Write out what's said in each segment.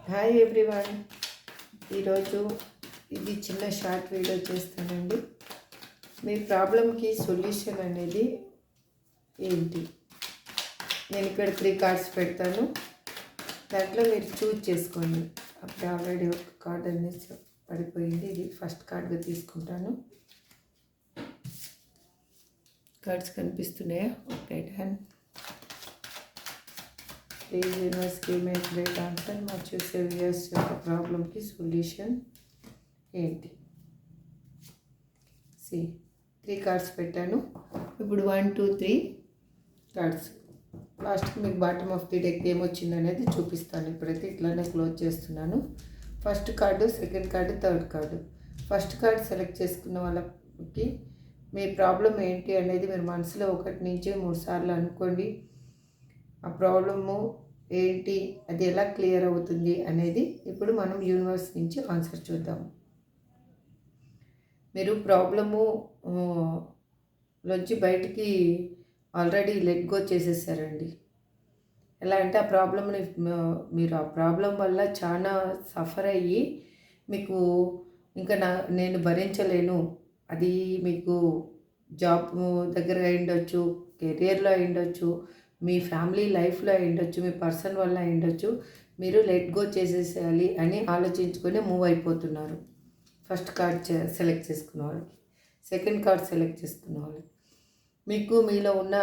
Hi everyone. ఈరోజు ఇది చిన్న షార్ట్ వీడియో చేస్తానండి. మీ ప్రాబ్లంకి సొల్యూషన్ అనేది ఏంటి? నేను ఇక్కడ 3 కార్డ్స్ పెడతాను. దాంట్లో మీరు చూజ్ చేసుకోండి. అప్పుడు ఆల్రెడీ ఒక కార్డ్ అనేది పడిపోయింది. ఇది ఫస్ట్ కార్డ్గా తీసుకుంటాను. కార్డ్స్ కనిపిస్తున్నాయా? Okay, done. Please universe give me great answer. మా చూసే వ్యూయర్స్ యొక్క ప్రాబ్లంకి సొల్యూషన్ ఏంటి? 3 కార్డ్స్ పెట్టాను. ఇప్పుడు 1, 2, 3 కార్డ్స్. లాస్ట్కి మీకు బాటమ్ ఆఫ్ ది డెక్ ఏమొచ్చింది అనేది చూపిస్తాను. ఇప్పుడైతే ఇట్లానే క్లోజ్ చేస్తున్నాను. First card, second card, third card. First card select చేసుకున్న వాళ్ళకి మీ ప్రాబ్లం ఏంటి అనేది మీరు మనసులో 1 నుంచి 3 సార్లు అనుకోండి. ఆ ప్రాబ్లము ఏంటి, అది ఎలా క్లియర్ అవుతుంది అనేది ఇప్పుడు మనం యూనివర్స్ నుంచి ఆన్సర్ చూద్దాము. మీరు ప్రాబ్లము నుంచి బయటికి ఆల్రెడీ లెట్ గో చేసేసారండి. ఎలా అంటే ఆ ప్రాబ్లమ్ని మీరు ఆ ప్రాబ్లం వల్ల చాలా సఫర్ అయ్యి మీకు ఇంకా నేను భరించలేను, అది మీకు జాబ్ దగ్గర అయ్యుండొచ్చు, కెరియర్లో అయ్యుండొచ్చు, మీ ఫ్యామిలీ లైఫ్లో అయ్యుండొచ్చు, మీ పర్సన్ వల్ల అయ్యుండొచ్చు. మీరు లెట్ గో చేసేసేయాలి అని ఆలోచించుకొని మూవ్ అయిపోతున్నారు. ఫస్ట్ కార్డ్ సెలెక్ట్ చేసుకున్న వాళ్ళకి, సెకండ్ కార్డ్ సెలెక్ట్ చేసుకున్న వాళ్ళకి మీకు మీలో ఉన్న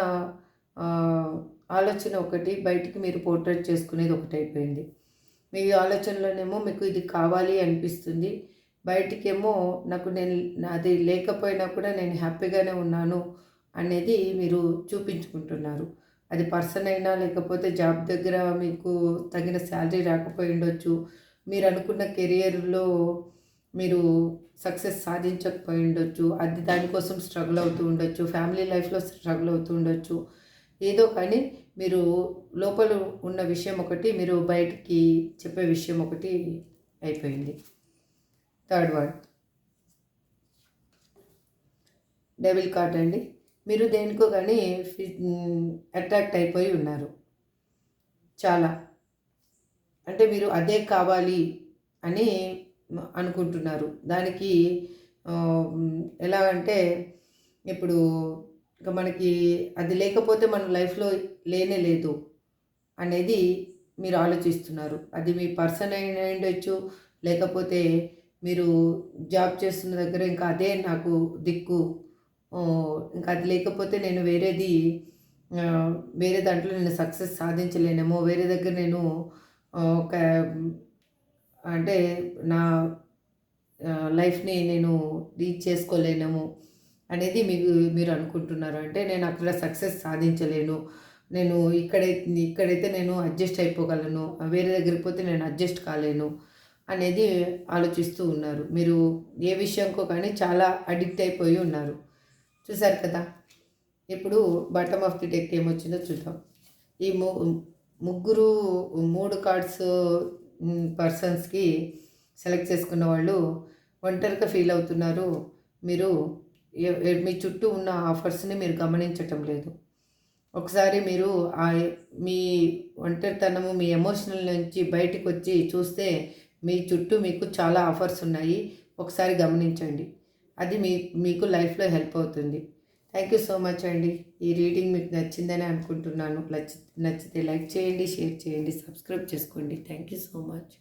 ఆలోచన ఒకటి, బయటికి మీరు పోర్ట్రేట్ చేసుకునేది ఒకటి అయిపోయింది. మీ ఆలోచనలోనేమో మీకు ఇది కావాలి అనిపిస్తుంది, బయటికేమో నేను అది లేకపోయినా కూడా నేను హ్యాపీగానే ఉన్నాను అనేది మీరు చూపించుకుంటున్నారు. అది పర్సన్ అయినా లేకపోతే జాబ్ దగ్గర మీకు తగిన శాలరీ రాకపోయి ఉండొచ్చు, మీరు అనుకున్న కెరియర్లో మీరు సక్సెస్ సాధించకపోయి ఉండొచ్చు, అది దానికోసం స్ట్రగుల్ అవుతూ ఉండొచ్చు, ఫ్యామిలీ లైఫ్లో స్ట్రగుల్ అవుతూ ఉండొచ్చు. ఏదో కానీ మీరు లోపల ఉన్న విషయం ఒకటి, మీరు బయటికి చెప్పే విషయం ఒకటి అయిపోయింది. థర్డ్ వన్ డెవిల్ కార్డ్ అండి. మీరు దేనికో కానీ అట్రాక్ట్ అయిపోయి ఉన్నారు చాలా. అంటే మీరు అదే కావాలి అని అనుకుంటున్నారు. దానికి ఎలా అంటే ఇప్పుడు ఇంకా మనకి అది లేకపోతే మన లైఫ్లో లేనే లేదు అనేది మీరు ఆలోచిస్తున్నారు. అది మీ పర్సన్ అయినా ఉండొచ్చు, లేకపోతే మీరు జాబ్ చేస్తున్న దగ్గర ఇంకా అదే నాకు దిక్కు, ఇంకా అది లేకపోతే నేను వేరే దాంట్లో నేను సక్సెస్ సాధించలేనేమో, వేరే దగ్గర నేను ఒక అంటే నా లైఫ్ని నేను రీచ్ చేసుకోలేనేమో అనేది మీరు అనుకుంటున్నారు. అంటే నేను అక్కడ సక్సెస్ సాధించలేను, నేను ఇక్కడైతే నేను అడ్జస్ట్ అయిపోగలను, వేరే దగ్గరికి పోతే నేను అడ్జస్ట్ కాలేను అనేది ఆలోచిస్తూ ఉన్నారు. మీరు ఏ విషయంకో కానీ చాలా అడిక్ట్ అయిపోయి ఉన్నారు. చూసారు కదా. ఇప్పుడు బాటమ్ ఆఫ్ ది డెక్ ఏమొచ్చిందో చూద్దాం. ఈ ముగ్గురు 3 కార్డ్స్ పర్సన్స్కి సెలెక్ట్ చేసుకున్న వాళ్ళు ఒంటరిగా ఫీల్ అవుతున్నారు. మీరు మీ చుట్టూ ఉన్న ఆఫర్స్ని మీరు గమనించటం లేదు. ఒకసారి మీరు మీ ఒంటరితనము, మీ ఎమోషనల్ నుంచి బయటకు వచ్చి చూస్తే మీ చుట్టూ మీకు చాలా ఆఫర్స్ ఉన్నాయి. ఒకసారి గమనించండి, అది మీకు లైఫ్లో హెల్ప్ అవుతుంది. థ్యాంక్ యూ సో మచ్ అండి. ఈ రీడింగ్ మీకు నచ్చిందని అనుకుంటున్నాను. నచ్చితే లైక్ చేయండి, షేర్ చేయండి, సబ్స్క్రైబ్ చేసుకోండి. Thank you so much.